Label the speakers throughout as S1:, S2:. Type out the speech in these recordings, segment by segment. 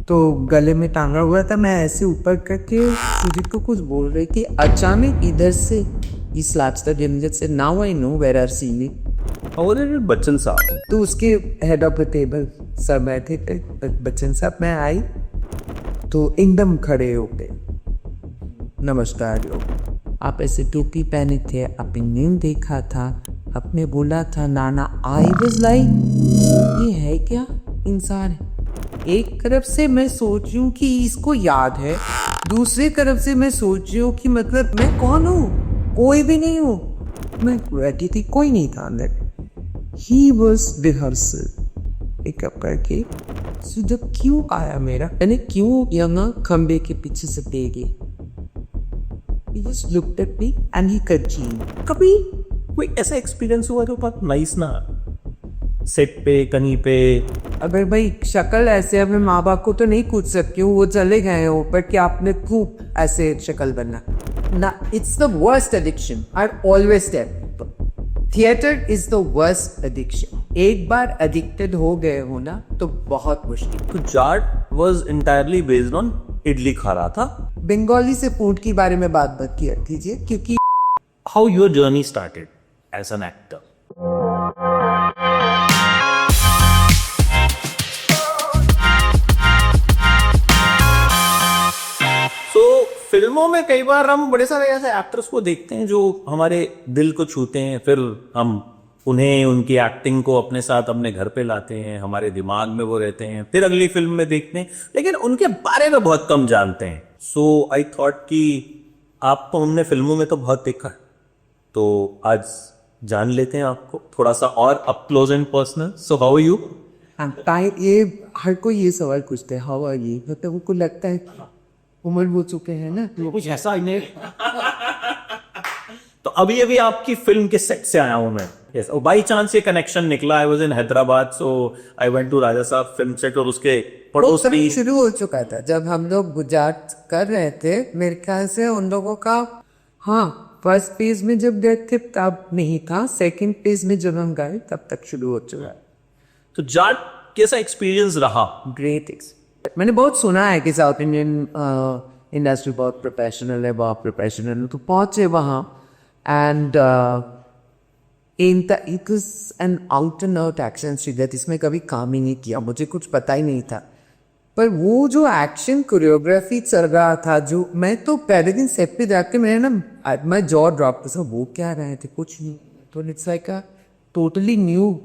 S1: तो गले में टांगा हुआ था, मैं ऐसे ऊपर करके सुजीत को कुछ बोल रही थी, अचानक इधर से he slaps the gym and said, now I know where are Seely.
S2: और बच्चन साहब
S1: तो उसके हेड ऑफ द टेबल सब बैठे थे, बच्चन साहब, मैं आई तो एकदम खड़े हो गए, नमस्कार योग, आप ऐसे टोपी पहने थे, आपने नींद देखा था, आपने बोला था नाना, आई वाज लाइक ये है क्या इंसान है। एक तरफ से मैं सोच रही हूँ कि इसको याद है, दूसरी तरफ से मैं सोच रही हूँ कि मतलब मैं कौन हूँ, कोई भी नहीं हूँ, मैं बैठी थी, कोई नहीं था अंदर। ही वॉज रिहर्सल पिकअप करके, सो जब क्यों आया मेरा, मैंने क्यों यहाँ खंबे के पीछे से दे गई, he just looked at me and he continued.
S2: कभी कोई ऐसा एक्सपीरियंस हुआ जो बहुत नाइस ना, सेट पे कहीं पे?
S1: अगर भाई शक्ल ऐसे है, मैं माँ बाप को तो नहीं पूछ सकती हूँ, वो चले गए हैं ऊपर कि आपने खूब ऐसे शक्ल बनना ना, it's the worst addiction, I always tell, theatre is the worst addiction. एक बार एडिक्टेड हो गए हो ना तो बहुत मुश्किल।
S2: तो that was entirely based on idli खा रहा था।
S1: बंगाली से फूड के बारे में बात मत किया कीजिए, क्योंकि
S2: how your journey started as an actor? फिल्मों में कई बार हम बड़े सारे ऐसे एक्टर्स को देखते हैं जो हमारे दिल को छूते हैं, फिर हम उन्हें, उनकी एक्टिंग को अपने साथ अपने घर पे लाते हैं, हमारे दिमाग में वो रहते हैं, फिर अगली फिल्म में देखते हैं, लेकिन उनके बारे में बहुत कम जानते हैं। सो आई थॉट कि आपको हमने फिल्मों में तो बहुत देखा है, तो आज जान लेते हैं आपको थोड़ा सा और up close and personal. So how are you?
S1: ये हर कोई ये सवाल पूछते हैं, हाउ आर यू, मतलब उनको लगता है उम्र हो चुके हैं ना,
S2: तो कुछ ऐसा ही नहीं। तो अभी अभी आपकी फिल्म के सेट से आया हूं मैं। यस, और बाई चांस ये कनेक्शन निकला। I was in Hyderabad, so I went to Raja Sahab film set, और उसके पड़ोस में
S1: शुरू हो चुका था जब हम लोग गुजरात कर रहे थे, मेरे ख्याल से उन लोगों का, हाँ, फर्स्ट पेज में जब गए थे तब नहीं था, सेकंड पेज में जब हम गए तब तक शुरू हो चुका है।
S2: तो जाट कैसा एक्सपीरियंस रहा?
S1: Great experience. मैंने बहुत सुना है कि साउथ इंडियन इंडस्ट्री बहुत प्रोफेशनल है, बहुत प्रोफेशनल है, तो पहुंचे वहाँ and it was an out and out action सीधा, इसमें कभी काम ही नहीं किया, मुझे कुछ पता ही नहीं था, पर वो जो एक्शन कोरियोग्राफी चल रहा था, जो मैं तो पहले दिन सेट पे जाके मैंने ना मैं जॉ ड्रॉप था, वो क्या रहे थे, कुछ नहीं, तो it's like a totally new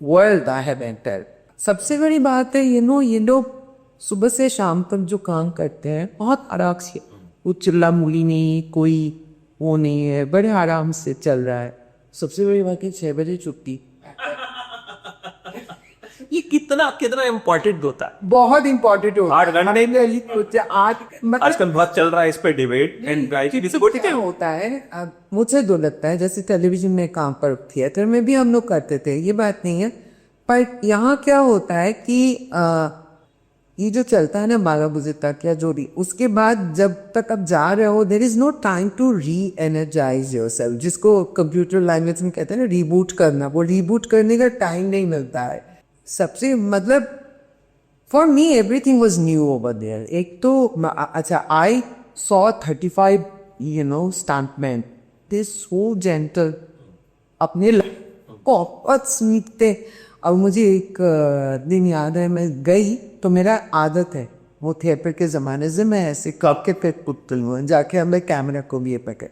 S1: world I have entered. सबसे बड़ी बात है ये लोग सुबह से शाम तक जो काम करते हैं बहुत आराम से, वो चिल्ला मुली नहीं, कोई वो नहीं है, बड़े आराम से चल रहा है। सबसे बड़ी बात है 6 बजे छुट्टी।
S2: ये कितना कितना इम्पोर्टेंट होता है?
S1: बहुत इम्पोर्टेंट होता है।
S2: 8 घंटे
S1: मतलब
S2: आजकल बहुत चल रहा है इस पे डिबेट एंड
S1: क्या होता है, मुझे तो लगता है जैसे टेलीविजन में काम पर, थिएटर में भी हम लोग करते थे, ये बात नहीं है, पर यहाँ क्या होता है कि ये जो चलता है ना 12 बजे तक या जो भी, उसके बाद जब तक आप जा रहे हो, there is no time to reenergise yourself, जिसको कंप्यूटर लैंग्वेज में कहते हैं ना रीबूट करना, वो रीबूट करने का टाइम नहीं मिलता है। सबसे मतलब for me everything was new over there. एक तो अच्छा, I saw 35 stuntman, they so gentle, अपने बहुत स्वीट थे। अब मुझे एक दिन याद है, मैं गई तो मेरा आदत है वो थिएटर के ज़माने से, मैं ऐसे कप के पे पुतल हूँ, जाके हमें कैमरा को भी ये पकड़,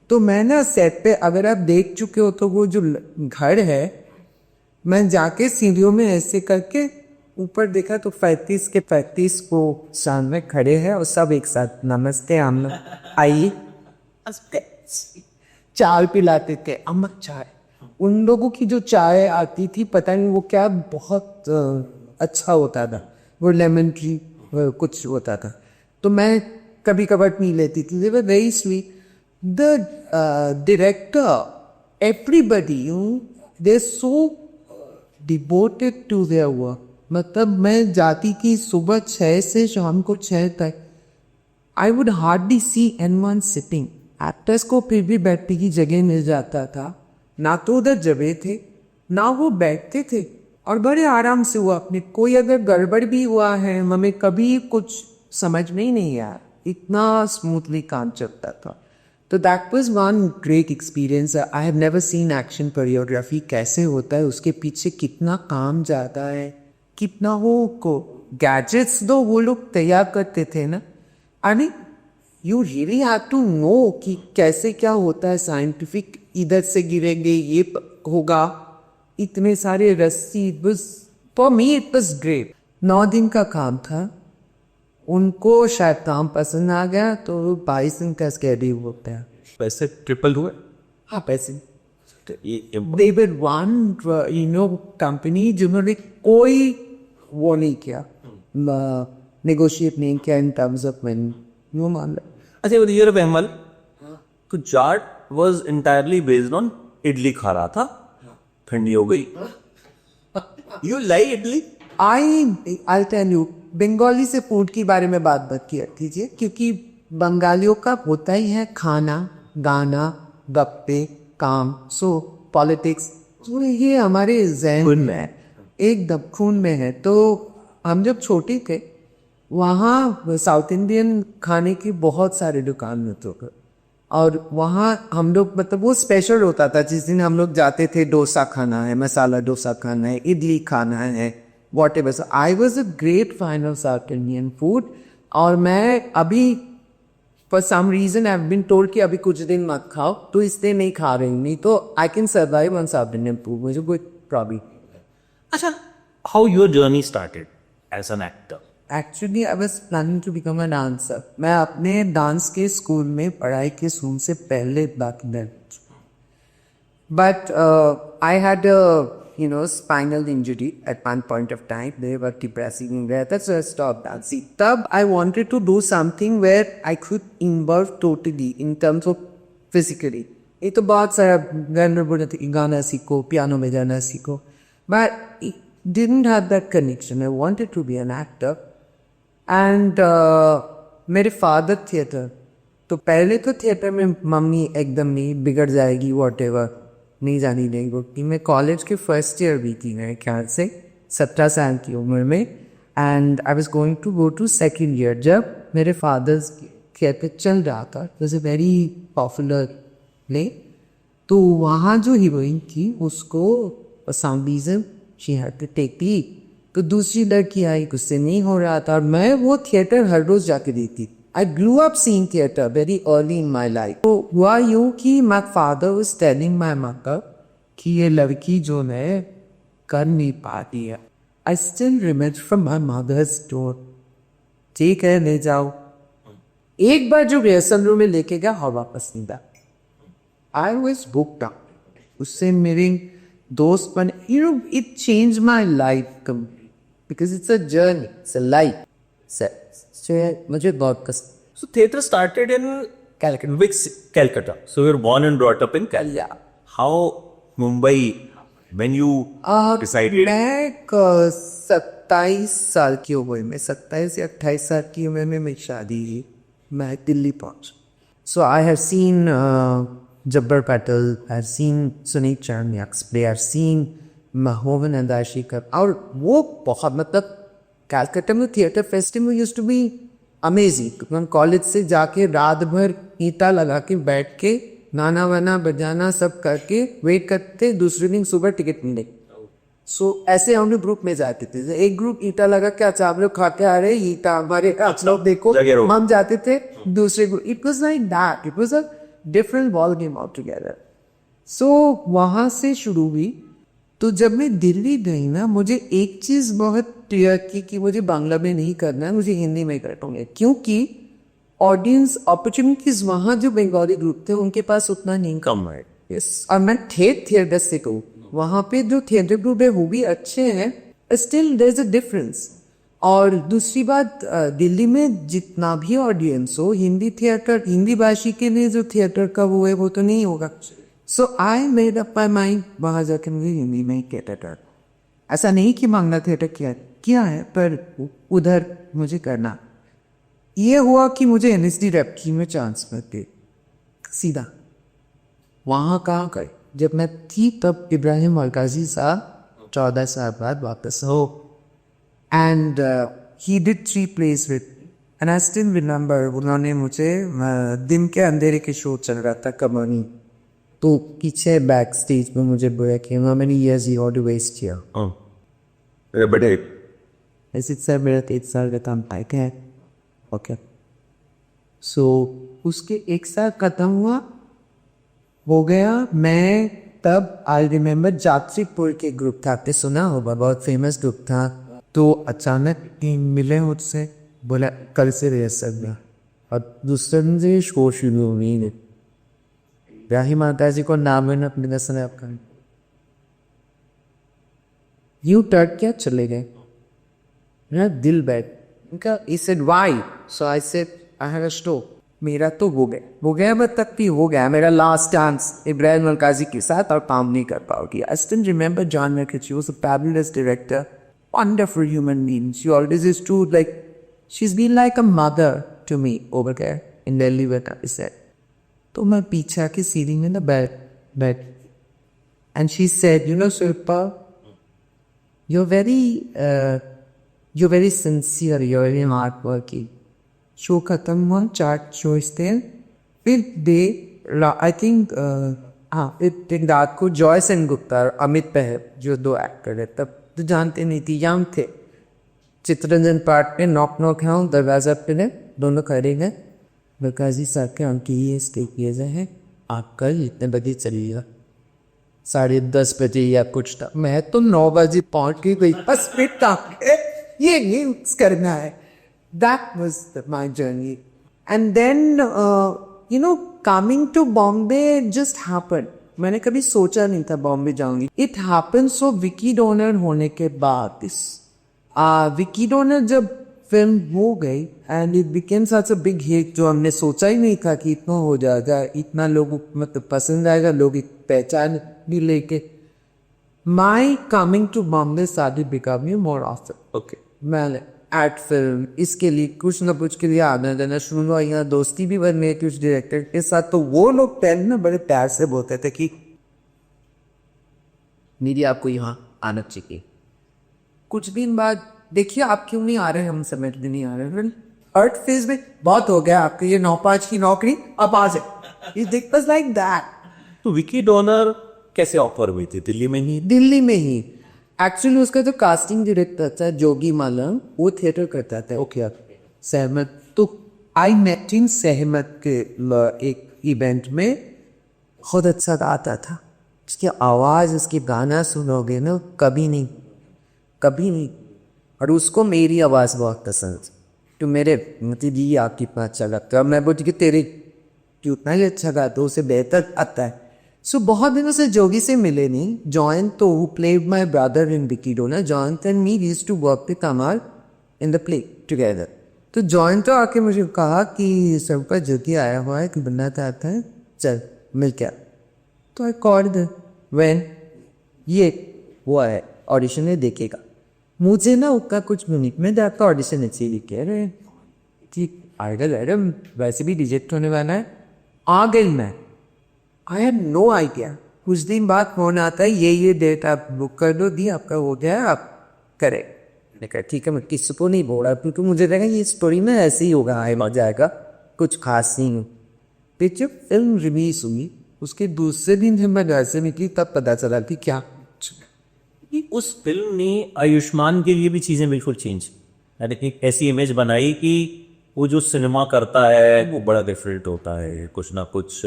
S1: तो मैं ना सेट पे, अगर आप देख चुके हो तो वो जो घर है, मैं जाके सीढ़ियों में ऐसे करके ऊपर देखा तो 35 के 35 को सामने खड़े हैं और सब एक साथ नमस्ते हम लोग आइए, चाय पिलाते थे, अमक चाय। उन लोगों की जो चाय आती थी, पता नहीं वो क्या बहुत अच्छा होता था, वो लेमन ट्री कुछ होता था, तो मैं कभी कभार पी लेती थी। They were very sweet, the director, everybody, they so devoted to their work. मतलब मैं जाती थी सुबह 6 से शाम को 6 तक, I would hardly see anyone sitting. Actors को फिर भी बैठने की जगह मिल जाता था, ना तो उधर जगह थे ना वो बैठते थे, और बड़े आराम से हुआ अपने। कोई अगर गड़बड़ भी हुआ है हमें कभी कुछ समझ में ही नहीं आया, इतना स्मूथली काम चलता था। तो that was one great experience. I have never seen action choreography कैसे होता है, उसके पीछे कितना काम जाता है, कितना वो को गैजेट्स दो वो लोग तैयार करते थे ना। I you really have to know कि कैसे क्या होता है साइंटिफिक, इधर से गिरेंगे ये होगा, इतने सारे रस्सी। बस for me it was great. 9 दिन का काम था, उनको शायद काम पसंद आ गया तो 22 दिन का स्केड्यूल होता है।
S2: पैसे ट्रिपल हुए?
S1: हाँ पैसे
S2: ये
S1: they were one कंपनी जिन्होंने कोई वो नहीं किया, नेगोशिएट नहीं किया इन टर्म्स ऑफ मनी। वो मान लो।
S2: अच्छा वो हीरो बेहमल तो that was entirely based on idli खा रहा था, ठंडी हो गई। You like idli?
S1: I tell you, Bengali से फूड के बारे में बात मत किया कीजिए, क्योंकि बंगालियों का होता ही है खाना, गाना, गप्पे, काम, सो पॉलिटिक्स, तो ये हमारे ज़हन में है, एकदम खून में है। तो हम जब छोटे थे वहाँ साउथ इंडियन खाने की बहुत सारे दुकान होते थे, और वहाँ हम लोग मतलब वो स्पेशल होता था जिस दिन हम लोग जाते थे, डोसा खाना है, मसाला डोसा खाना है, इडली खाना है, whatever. So I was a great fan of south Indian food. और मैं अभी for some reason I have been told कि अभी कुछ दिन मत खाओ, तो इसलिए नहीं खा रही हूँ, नहीं तो I can survive on south Indian food, मुझे कोई प्रॉब्लम।
S2: अच्छा, how your journey started as an actor?
S1: Actually I was planning to become a dancer. मैं अपने डांस के स्कूल में पढ़ाई के शुरू से पहले but I had spinal injury at one point of time. They were depressing me there. That's why I stopped dancing. Tab I wanted to do something where I could involve totally in terms of physically. ये तो बहुत सारा गाना सीखो, piano में जाना सीखो, but it didn't have that connection. I wanted to be an actor. And मेरे फादर थिएटर, तो पहले तो थिएटर में मम्मी एकदम नहीं, बिगड़ जाएगी whatever, नहीं जानी देंगे क्योंकि मैं कॉलेज के फर्स्ट ईयर भी थी मेरे ख्याल से 17 साल की उम्र में, and I was going to go to second year जब मेरे फादर्स थिएटर चल रहा था। It was a very popular play. तो वहाँ जो हीरोइन थी उसको some reason she had to take leave, तो दूसरी लड़की आई, उससे नहीं हो रहा था, और मैं वो थिएटर हर रोज जाके देखती। I grew up seeing theatre very early in my life. तो हुआ यूँ कि my father was telling my mother कि ये लड़की जो है कर नहीं पाती है। I still remember from my mother's door, ठीक है ले जाओ। एक बार जो रिहर्सल रूम में लेके गया और वापस नहीं था। I was booked up. उससे मेरे दोस्त बने, it changed my life completely because it's a journey, it's a life. मुझे बहुत पसंद।
S2: So theatre started in Calcutta. Which Calcutta? So you were born and brought up in Calcutta.
S1: Yeah.
S2: How Mumbai? When you decided?
S1: मैं 27 साल की उम्र में, 27 या 28 साल की उम्र में मेरी शादी हुई, मैं दिल्ली पहुंचा। So I have seen Jabbar Patel, I have seen Sunit Charniak's play, I have seen Mahovan and Ashikar, और वो बहुत मतलब कैलकाटा में theatre festival used to be amazing. हम कॉलेज से जाके रात भर ईटा लगा के बैठ के गाना वाना बजाना सब करके वेट करते, दूसरे दिन सुबह टिकट मिले। सो ऐसे हम लोग ग्रुप में जाते थे, एक ग्रुप ईटा लगा के अच्छा आप लोग खा के आ रहे ईटा हमारे, आप लोग देखो, हम जाते थे दूसरे group. It was like that, it was a different ball game all together. So वहाँ से शुरू हुई। तो जब मैं दिल्ली गई ना, मुझे एक चीज़ बहुत क्लियर की कि मुझे बांग्ला में नहीं करना है, मुझे हिंदी में करना है, क्योंकि ऑडियंस अपॉर्चुनिटीज वहाँ जो बंगाली ग्रुप थे उनके पास उतना नहीं कम है। यस, और मैं थिएटर से कहूँ वहाँ पे जो थिएटर ग्रुप है वो भी अच्छे हैं, still there is a difference. और दूसरी बात, दिल्ली में जितना भी ऑडियंस हो, हिंदी थिएटर, हिंदी भाषी के लिए जो थिएटर का वो है वो तो नहीं होगा। So I made up my mind, वहाँ जाकर मुझे हिंदी में ही थिएटर, ऐसा नहीं कि बांग्ला थिएटर किया है, पर उधर मुझे करना। ये हुआ कि मुझे NSD रेप्की में चांस मिल गए सीधा। वहाँ कहाँ गए, जब मैं थी तब इब्राहिम अलकाजी साहब 14 साल बाद वापस हो. And he did 3 plays with me. And I still remember उन्होंने मुझे दिन के अंधेरे के शो चल रहा था कमानी, तो पीछे बैक स्टेज में मुझे बोला कि how many years you ought to waste here.
S2: बड़े
S1: ऐसे सर मेरा 3 साल का काम पाए क्या है. ओके, सो उसके 1 साल खत्म हुआ हो गया. मैं तब आई रिमेम्बर जात्रीपुर के ग्रुप था, आपने सुना होगा, बहुत फेमस ग्रुप था. तो अचानक मिले मुझसे, बोला कल से रिहर्सल में, और दूसरे दिन से शो शुरू हो गई. राही माता जी को नाम है ना अपने दर्शन है आपका. यू टर्ट क्या चले गए, मेरा दिल बैठ उनका. he said why, so I said I have a stroke. मेरा तो हो गया मैं तक भी हो गया. मेरा लास्ट डांस इब्राहिम मरकाजी के साथ और काम नहीं कर पाओगी. I still remember John Mercury was a fabulous director, wonderful human being. She always used to like, she's been like a mother to me over there in Delhi when I said. तो मैं पीछे आके सीढ़ी में ना बैठ and she said, you know Shilpa, you're very sincere, you're very hardworking. Show खत्म हुआ, 4 शोज थे. फिर आई थिंक फिर रात को जॉय सेन गुप्ता और अमित पहल जो 2 एक्टर है, तब तो जानते नहीं थी, यंग थे. चित्ररंजन पार्ट में नॉक है दरवाजा पे दोनों खड़े गए. मरकाजी साहब के अंकी ये स्टे किए गए हैं, आप कल इतने बजे चलिएगा. 10:30 बजे या कुछ था. मैं तो 9 बजे पहुंच गई. बस फिट था ये करना है. That was my journey. And then, coming to Bombay just happened. मैंने कभी सोचा नहीं था बॉम्बे जाऊंगी. It happened so Vicky donor होने के बाद. विकी डोनर जब फिल्म हो गई and it became such a big hit, जो हमने सोचा ही नहीं था कि इतना हो जाएगा, इतना लोगों मतलब पसंद आएगा, लोग पहचान भी लेके. My coming to Bombay started becoming more often.
S2: Okay.
S1: मैंने एड फिल्म इसके लिए कुछ ना कुछ के लिए आना जाना शुरू हुआ. यहाँ दोस्ती भी बन गई कुछ डायरेक्टर के साथ. तो वो लोग पहले ना बड़े प्यार से बोलते थे कि मीडिया आपको यहाँ आना चाहिए. कुछ दिन बाद देखिए आप क्यों नहीं आ रहे, हम समझ में नहीं आ रहे. अर्थ फेज में बहुत हो गया आपके ये 9-5 की नौकरी, अब आ जाए. It was like that.
S2: तो विकी डोनर कैसे ऑफर हुई थी? दिल्ली में ही?
S1: दिल्ली में ही. एक्चुअली उसका जो कास्टिंग डायरेक्टर था जोगी मालम, वो थिएटर करता था. ओके, सहमत. तो आई मेट इन सहमत के एक इवेंट में. खुद अच्छा गाता था. उसकी आवाज़, उसकी गाना सुनोगे ना, कभी नहीं. और उसको मेरी आवाज़ बहुत पसंद. तो मेरे मतलब ये आपकी बात अच्छा लगता है. मैं बोलती कि तेरे कि उतना ही अच्छा गाता, उसे बेहतर आता है. सो बहुत दिनों से जोगी से मिले नहीं. जॉइन तो who played my brother in Vicky Donor, जॉइन and me used to work with Kamal in the play together. तो जॉइन तो आके मुझे कहा कि सबका ज्योति आया हुआ है कि बनना चाहता है, चल मिल क्या. तो आई कॉल्ड व्हेन ये हुआ है ऑडिशन में देखेगा. मुझे ना उसका कुछ मिनट में जाता ऑडिशन अच्छी लिखे रहे ठीक आइडल एडम वैसे भी रिजेक्ट होने वाला है. आ गई मैं. I had no idea. कुछ दिन बाद फोन आता है, ये डेट आप बुक कर दो, दी आपका हो गया, आप करें. मैंने कहा ठीक है. मैं किसी को नहीं बोला क्योंकि मुझे लगा ये स्टोरी में ऐसे ही होगा, आए मजा आएगा, कुछ खास नहीं. फिर जब फिल्म रिलीज हुई उसके दूसरे दिन जब मैं घर से निकली तब पता चला कि क्या
S2: उस फिल्म ने आयुष्मान के लिए भी चीजें बिल्कुल चेंज, यानी एक ऐसी इमेज बनाई कि वो जो सिनेमा करता है वो बड़ा डिफरेंट होता है, कुछ ना कुछ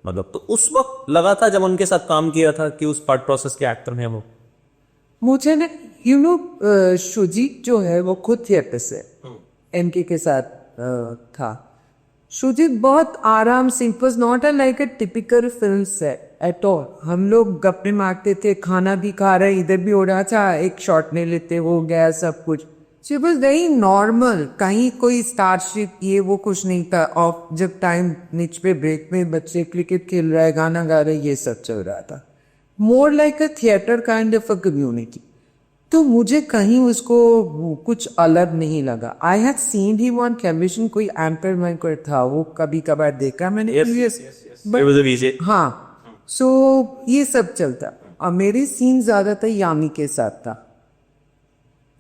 S2: मतलब. तो उस वक्त लगा था जब उनके साथ काम किया था कि उस पार्ट प्रोसेस के एक्टर हैं वो.
S1: मुझे ना शुजीत जो है वो खुद थिएटर से एमके के साथ था. शुजीत बहुत आराम से, it was not a like a typical film set at all. हम लोग गप्पे मारते थे, खाना भी खा रहे, इधर भी हो रहा था, एक शॉट ले लेते, हो गया सब कुछ. It was very normal. कहीं कोई स्टारशिप ये वो कुछ नहीं था. और जब टाइम नीच पे ब्रेक में बच्चे क्रिकेट खेल रहे, गाना गा रहे, ये सब चल रहा था. More like a theatre kind of a community. तो मुझे कहीं उसको कुछ अलग नहीं लगा. I had seen he one कैम्बिशन, कोई एम्पर में कोई था, वो कभी कभार देखा मैंने.
S2: हाँ.
S1: सो ये सब चलता. और मेरे सीन ज़्यादातर यामी के साथ था.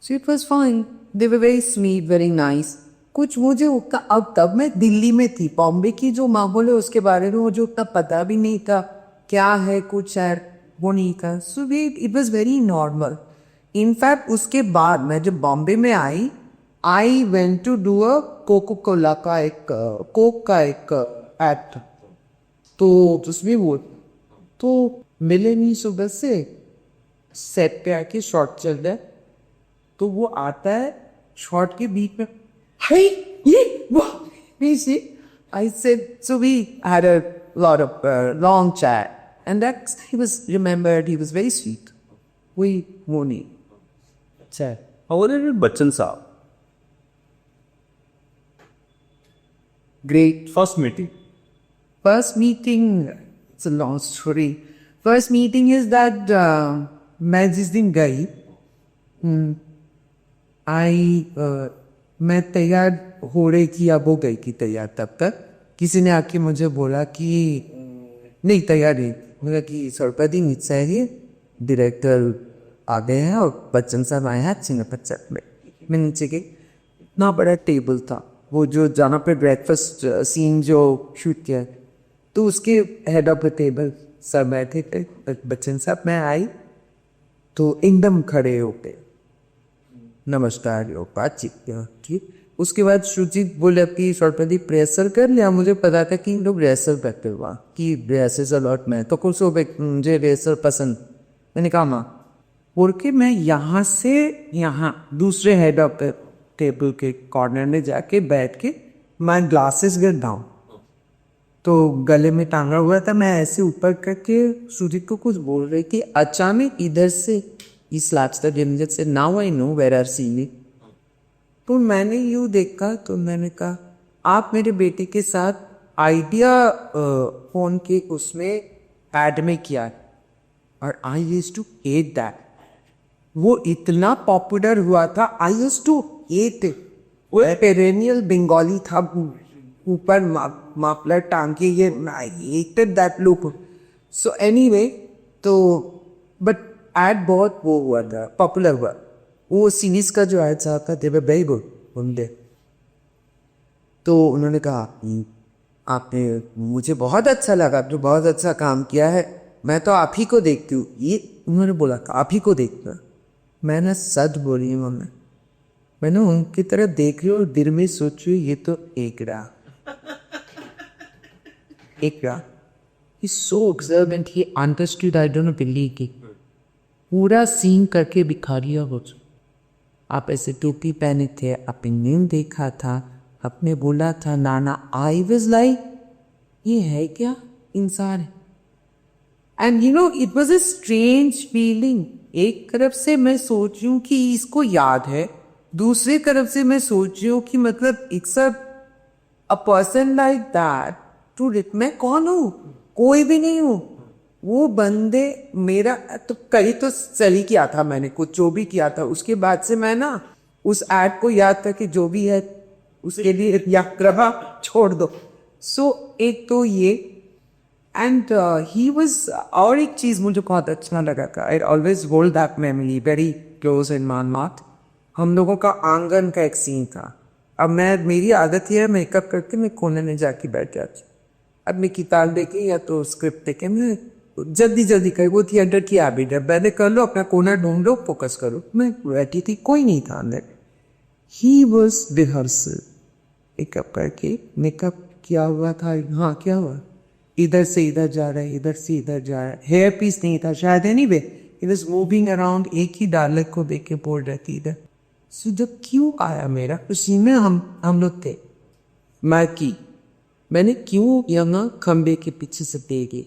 S1: So it was fine. They were very sweet, very nice. कुछ मुझे उतना, अब तब मैं दिल्ली में थी, बॉम्बे की जो माहौल है उसके बारे में मुझे उतना पता भी नहीं था, क्या है कुछ है वो नहीं था. So it was very normal. In fact उसके बाद मैं जब बॉम्बे में I went to do a Coca Cola का एक कोक का एक एक्ट. तो उसमें वो तो मिले नहीं सुबह से, सेट पे आके शॉट चल रहा है, तो वो आता है शॉट के बीच में, hey, I said, so we had a lot of long chat, and that he was remembered. He was very sweet. वो नहीं. अच्छा.
S2: How did Bachchan साहब?
S1: Great.
S2: First meeting.
S1: First meeting, it's a long story. First meeting is that मैं जिस दिन गई, मैं तैयार हो रही थी या वो गई थी तैयार, तब तक किसी ने आके मुझे बोला कि नहीं तैयार नहीं. बोला कि सरपति मित्सारी डायरेक्टर आ गए हैं और बच्चन साहब आए हैं सिंगापुर में. मैं नीचे गई, इतना बड़ा टेबल था, वो जो जहाँ पे ब्रेकफास्ट सीन जो शूट किया, तो उसके हेड ऑफ द टेबल सब बैठे थे. बच्चन साहब मैं आई तो एकदम खड़े हो गए, नमस्कार योग बातचीत की. उसके बाद सुजीत बोले कि सरपति प्रेसर कर लिया. मुझे पता था कि लोग रेसर करते हुआ कि रेसेस अलॉट में, तो कुछ मुझे रेसर पसंद. मैंने कहा माँ बोल के मैं यहाँ से यहाँ दूसरे हेड ऑफ द टेबल के कॉर्नर में जाके बैठ के मैं ग्लासेस गिर डाउन, तो गले में टांगा हुआ था. मैं ऐसे ऊपर करके सुजीत को कुछ बोल रही थी, अचानक इधर से इस लास्ट जनरल से now I know where are seeing. तो मैंने यूँ देखा तो मैंने कहा आप मेरे बेटे के साथ आइडिया फोन के उसमें ऐड में किया है, और I used to hate that. वो इतना पॉपुलर हुआ था, I used to hate it. वो पेरेनियल बंगाली था, ऊपर माफलर टांग के, ये I hated that look. So anyway, तो बट एड बहुत वो हुआ था, पॉपुलर हुआ. वो सीरीज का जो एड था दे वर वेरी गुड उनके. तो उन्होंने कहा आपने, मुझे बहुत अच्छा लगा, जो बहुत अच्छा काम किया है, मैं तो आप ही को देखती हूँ. ये उन्होंने बोला आप ही को देखता. मैंने सच बोली मम्मी, मैंने उनकी तरफ देख रही हूँ और दिल में सोच रही ये तो एक रहा. He's so observant, he understood, I don't believe कि पूरा सीन करके भिखारिया हो. आप ऐसे टोपी पहने थे, आपने नींद देखा था, आपने बोला था नाना. आई वाज लाइक ये है क्या इंसान है. And you know it was a strange feeling. एक तरफ से मैं सोच रही हूँ कि इसको याद है, दूसरी तरफ से मैं सोच रही हूँ कि मतलब एक सब a person like that to write. मैं कौन हूँ? कोई भी नहीं हूँ. वो बंदे मेरा तो कहीं तो चली किया था मैंने, कुछ जो भी किया था, उसके बाद से मैं ना उस ऐड को याद था कि जो भी है उसके लिए यात्रा छोड़ दो. सो एक तो ये, एंड ही वाज. और एक चीज़ मुझे बहुत अच्छा लगा था, I always hold that memory very close in my heart. हम लोगों का आंगन का एक सीन था. अब मेरी आदत है मेकअप करके मैं कोने में जाके बैठ जाती. अब मैं किताब देखे या तो स्क्रिप्ट देखे, मैं जल्दी कर, वो थिएटर की हैबिट है, पहले कर लो अपना कोना ढूंढ लो, फोकस करो. मैं बैठी थी, कोई नहीं था अंदर. ही वॉज रिहर्सल मेकअप करके, मेकअप किया हुआ था. हाँ क्या हुआ, इधर से इधर जा रहा है, इधर से इधर जा रहा है. हेयर पीस नहीं था शायद, anyway he was moving around. एक ही डायलॉग को देख के बोल रही थी इधर. सो जब क्यों आया मेरा, उसी में हम लोग थे. मैंने क्यों यहाँ खंबे के पीछे से देखे.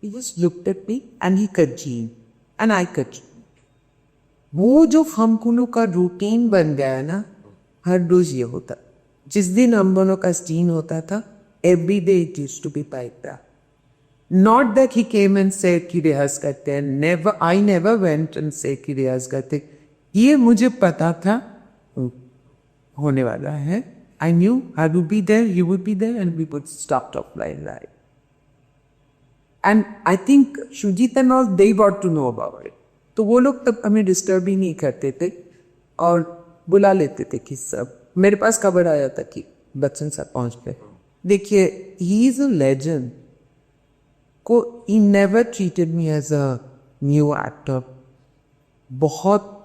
S1: He just looked at me and he continued and I continued. वो जो हम दोनों का रूटीन बन गया है ना, हर रोज ये होता. जिस दिन हम दोनों का सीन होता था, every day it used to be like that. Not that he came and said कि रिहर्स करते हैं. Never, I never went and said कि रिहर्स करते. ये मुझे पता था होने वाला है. I knew I would be there, you would be there, and we would stop like that. And I think Shoojit and all they got to know about it, तो वो लोग तब हमें डिस्टर्ब ही नहीं करते थे और बुला लेते थे कि सब, मेरे पास खबर आया था कि बच्चन साहब पहुंच गए. देखिए, ही इज अ लेजेंड. को he never treated me as a new actor. बहुत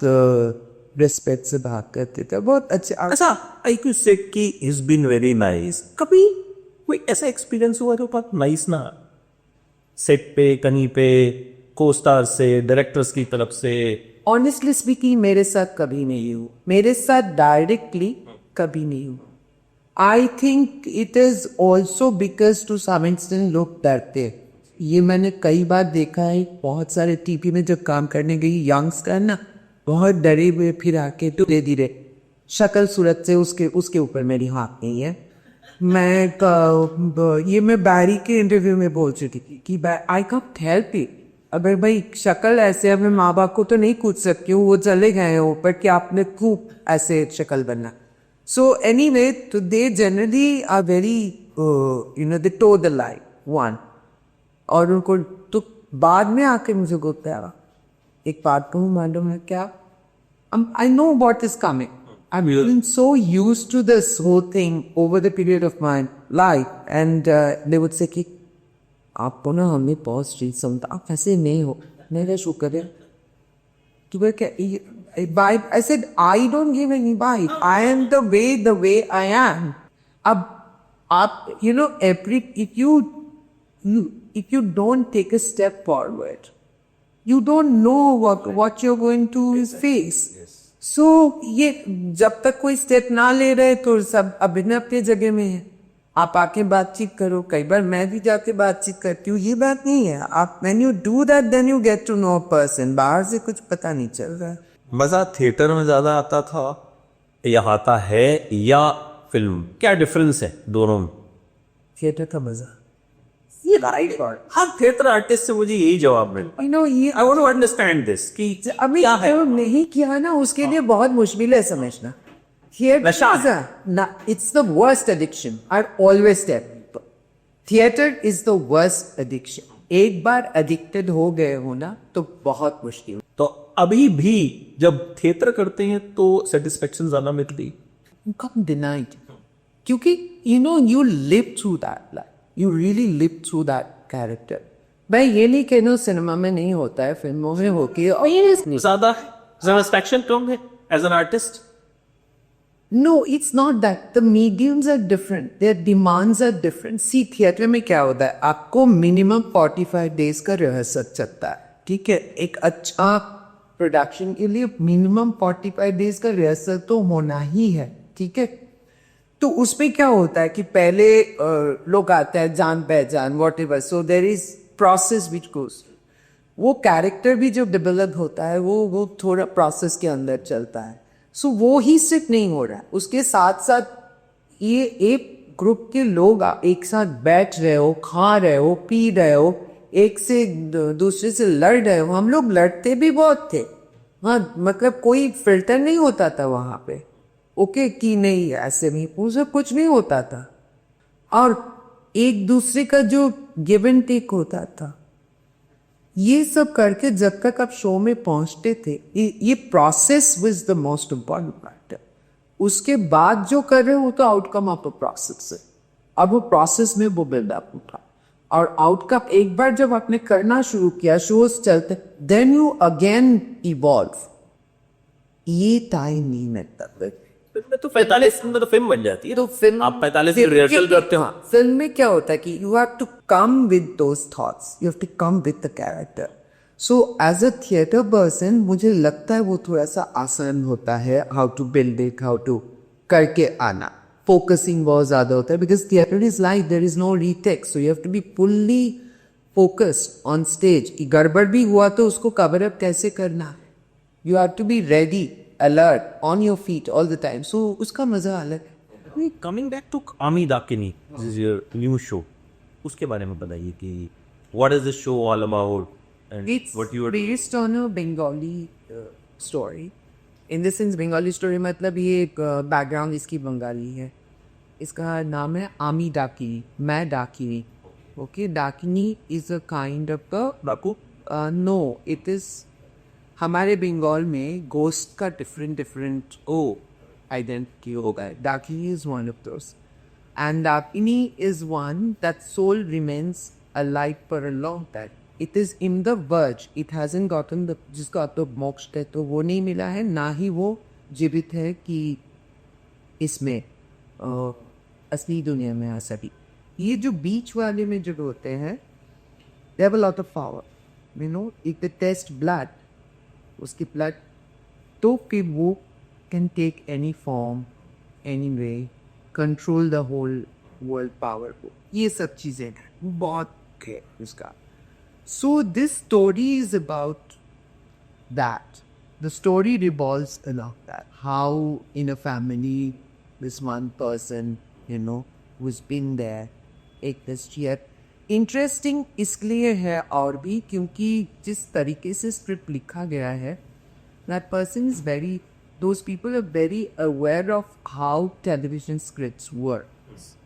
S1: रिस्पेक्ट से बात करते थे, बहुत अच्छे.
S2: ऐसा आई कुड से कि इज बीन वेरी नाइस. कभी कोई ऐसा एक्सपीरियंस हुआ जो बहुत नाइस ना, सेट पे, कहीं पे, को स्टार से, डायरेक्टर्स की तरफ से?
S1: ऑनेस्टली स्पीकिंग मेरे साथ कभी नहीं हुआ, मेरे साथ डायरेक्टली कभी नहीं हुआ. I think it is also because to some extent लोग डरते हैं. ये मैंने कई बार देखा है, बहुत सारे टीवी में जब काम करने गई यंगस्टर ना, बहुत डरे हुए, फिर आके धीरे धीरे शक्ल सूरत से उसके ऊपर मेरी हाथ नहीं है. ये मैं बैरी के इंटरव्यू में बोल चुकी थी कि आई कांट हेल्प इट. अगर भाई शक्ल ऐसे है, मैं माँ बाप को तो नहीं कूद सकती हूँ, वो चले गए हो, पर कि आपने खूब ऐसे शक्ल बनना. सो एनीवे, तो they generally are very they toe the line one. और उनको तो बाद में आके मुझे बताया, एक बात कहूँ मालूम है क्या, I know what is coming. I've been so used to this whole thing over the period of my life, and they would say कि आपको ना हमने बहुत स्ट्रीट समझा, आप ऐसे नहीं हो. मेरा शुक्र है कि वह क्या vibe. I said I don't give any vibe. I am the way I am. अब आप if you don't take a step forward, you don't know what you're going to face. So ये जब तक कोई स्टेप ना ले रहे तो सब अभिनय अपनी जगह में है. आप आके बातचीत करो. कई बार मैं भी जाके बातचीत करती हूँ, ये बात नहीं है. आप when you do that then you get to know a person. बाहर से कुछ पता नहीं चल रहा है.
S2: मजा थिएटर में ज्यादा आता था या आता है, या फिल्म? क्या डिफरेंस है दोनों में?
S1: थिएटर का मजा.
S2: ये राइट बात. हर थिएटर आर्टिस्ट से मुझे यही जवाब मिलता है.
S1: ये
S2: I want to understand this कि
S1: अभी
S2: क्या है.
S1: जो नहीं किया ना, उसके लिए बहुत मुश्किल है समझना.
S2: नशा
S1: It's the worst addiction. I always tell people, theater is the worst addiction. एक बार addicted हो गए हो ना तो बहुत मुश्किल.
S2: तो अभी भी जब थिएटर करते हैं तो सेटिस्फेक्शन ज्यादा मिलती?
S1: You can't deny it. क्योंकि you live through that life. You really live through that character. मैं ये नहीं कह रहा हूँ सिनेमा में नहीं होता है, फिल्मों में होके और ये
S2: ज्यादा सेटिस्फेक्शन कम है as an artist?
S1: No, it's not that. The mediums are different. Their demands are different. See, theatre में क्या होता है, आपको मिनिमम 45 डेज का रिहर्सल चलता है. ठीक है, एक अच्छा प्रोडक्शन के लिए मिनिमम 45 डेज का रिहर्सल तो होना ही है. ठीक है, तो उसमें क्या होता है कि पहले लोग आते हैं, जान पहचान what ever, so there is process which goes. वो कैरेक्टर भी जो डेवलप होता है वो थोड़ा प्रोसेस के अंदर चलता है. सो वो ही सिर्फ नहीं हो रहा है, उसके साथ साथ ये एक ग्रुप के लोग एक साथ बैठ रहे हो, खा रहे हो, पी रहे हो, एक से दूसरे से लड़ रहे हो. हम लोग लड़ते भी बहुत थे. हाँ, मतलब कोई फिल्टर नहीं होता था वहाँ पे. ओके कि नहीं, ऐसे नहीं, उसे कुछ नहीं होता था. और एक दूसरे का जो गिव एंड टेक होता था, ये सब करके जब तक आप शो में पहुंचते थे, ये process was the most important factor. उसके बाद जो कर रहे हो तो आउटकम ऑफ द प्रोसेस है. अब वो प्रोसेस में वो बिल्डअप उठा और आउटकम एक बार जब आपने करना शुरू किया, शोज चलते, देन यू अगेन इवॉल्व. ये टाइम नहीं लगता.
S2: फिल्म तो 45 में तो फिल्म बन जाती है.
S1: तो फिल्म
S2: आप 45 की रिहर्सल करते हो.
S1: हाँ, फिल्म में क्या होता है कि you have to come with those thoughts, you have to come with the character. So as a theatre person मुझे लगता है वो थोड़ा सा आसान होता है, how to build it, how to करके आना. फोकसिंग बहुत ज्यादा होता है because theatre is life, there is no retake. So you have to be fully focused on stage. कि गड़बड़ भी हुआ तो उसको कवर अप कैसे करना. You have to be ready, alert, on your feet all the time. So उसका मजा अलग है.
S2: Coming back to Ami Dakini, this is your new show. उसके बारे में बताइए कि what is this show all about and
S1: It's
S2: what you are
S1: based on a Bengali story. In the sense Bengali story मतलब ये एक background इसकी बंगाली है. इसका नाम है आमी डाकिनी, मैं डाकिनी. Okay, Dakini is a kind of a
S2: डाकू
S1: no, it is हमारे बंगाल में ghost का different identity होगा है. Dakini is one of those, and Dakini is one that soul remains alive for a long time. It is in the verge. It hasn't gotten the जिसको आप तो मोक्ष कहते हो वो नहीं मिला है, ना ही वो जीवित है कि इसमें असली दुनिया में आ सके. ये जो बीच वाले में जो होते हैं they have a lot of power. You know, if they test blood, उसकी blood तो फिर वो can take any form, any way, control the whole world power को. ये सब चीज़ें हैं, बहुत है उसका. So this story is about that. The story revolves around that. How in a family, this one person, you know, who's been there, exist yet. Interesting इसलिए है और भी क्योंकि जिस तरीके से स्क्रिप्ट लिखा गया है, that person is very, those people are very aware of how television scripts work,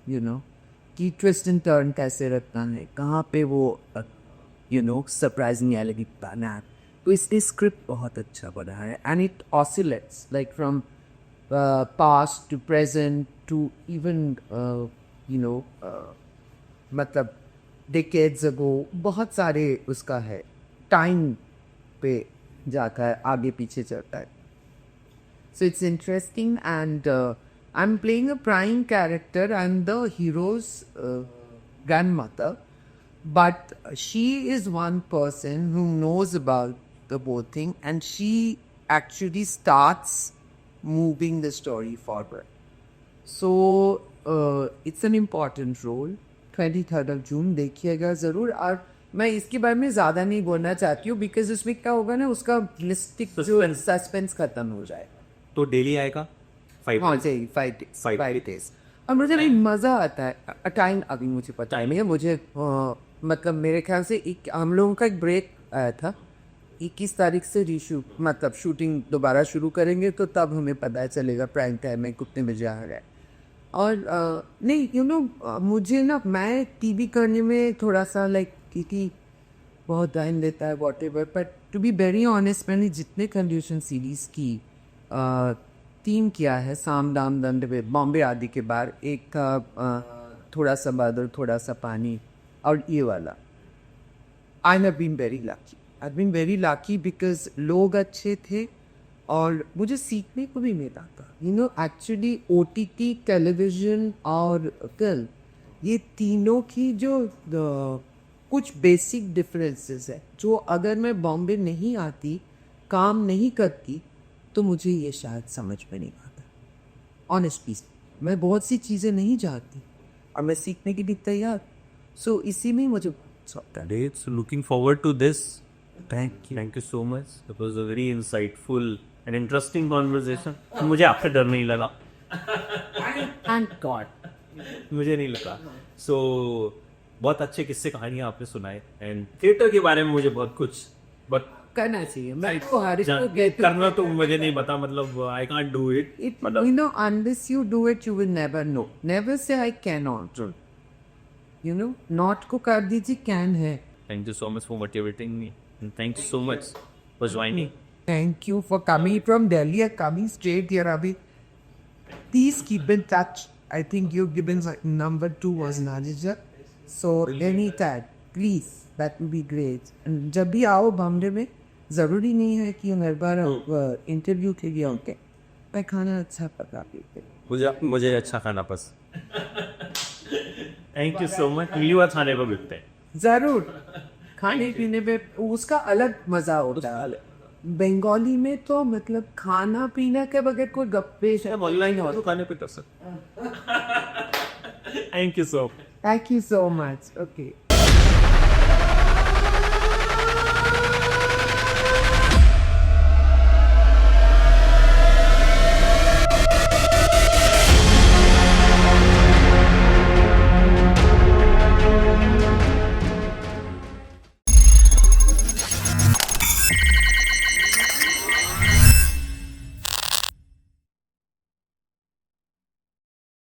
S1: you know, कि twist and turn कैसे रखना है, कहाँ पे वो, you know, surprising element बना है. तो इसलिए स्क्रिप्ट बहुत अच्छा बना है, and it oscillates like from past to present to even you know मतलब decades ago. बहुत सारे उसका है, टाइम पे जाता है, आगे पीछे चलता है. So it's interesting, and I'm playing a prime character. I'm the hero's grandmother, but she is one person who knows about the whole thing, and she actually starts moving the story forward. So it's an important role. 23rd of June देखिएगा ज़रूर. और मैं इसके बारे में ज़्यादा नहीं बोलना चाहती हूँ बिकॉज उसमें क्या होगा ना, उसका लिस्टिक जो सस्पेंस खत्म हो जाए.
S2: तो डेली आएगा 5
S1: हाँ सही, 5 days. और मुझे भी मज़ा आता है. टाइम अभी मुझे पता है नहीं, मुझे मतलब मेरे ख्याल से हम लोगों का एक ब्रेक आया था. 21 तारीख से रीशूट मतलब शूटिंग दोबारा शुरू करेंगे, तो तब हमें पता चलेगा प्राइम टाइम में कितने बजे आ रहा है. और नहीं यू नो मुझे ना, मैं टीवी करने में थोड़ा सा लाइक क्योंकि बहुत टाइम लेता है whatever, but to be very honest मैंने जितने कंडीशन सीरीज़ की 3 किया है, साम दाम दंड बॉम्बे आदि के बाद, एक था थोड़ा सा बादल थोड़ा सा पानी, और ये वाला. I have been very lucky because लोग अच्छे थे और मुझे सीखने को भी मिला था. You know actually OTT, television और फिल्म, ये तीनों की जो कुछ बेसिक डिफरेंसेस है, जो अगर मैं बॉम्बे नहीं आती, काम नहीं करती, तो मुझे ये शायद समझ में नहीं आता. ऑनेस्टली मैं बहुत सी चीज़ें नहीं जानती और मैं सीखने के लिए तैयार. सो इसी में मुझे
S2: It's looking forward to this. Thank you so much. It was a very insightful and interesting conversation. मुझे आपसे डर नहीं लगा.
S1: Thank God.
S2: मुझे नहीं लगा. So बहुत अच्छे किस्से कहानियाँ आपने सुनाए, एंड थिएटर के बारे में मुझे बहुत कुछ
S1: करना चाहिए. मैं तो हर
S2: करना तो मुझे नहीं पता, मतलब I can't do it.
S1: you know, unless you do it, you will never know. Never say I cannot. You know, not को कर दीजिए, can है.
S2: Thank you so much for motivating me, and thank you so much for joining.
S1: Thank you for coming from Delhi and coming straight here, Abhi. Please keep in touch. I think you've given number 2 was Nadija. So anytime, please, that would be great. And जब भी आओ बॉम्बे में, ज़रूरी नहीं है कि हर बार interview के लिए होके, मैं खाना अच्छा पका के.
S2: मुझे अच्छा खाना पसंद. Thank you so much. अगली बार खाने को मिलते हैं.
S1: ज़रूर. खाने पीने पे उसका अलग मज़ा होता है. बंगाली में तो मतलब खाना पीना के बगैर कोई गप्पे
S2: ऑनलाइन हो तो खाने पे कर सकते. Thank you so much.
S1: Thank you so much. Okay.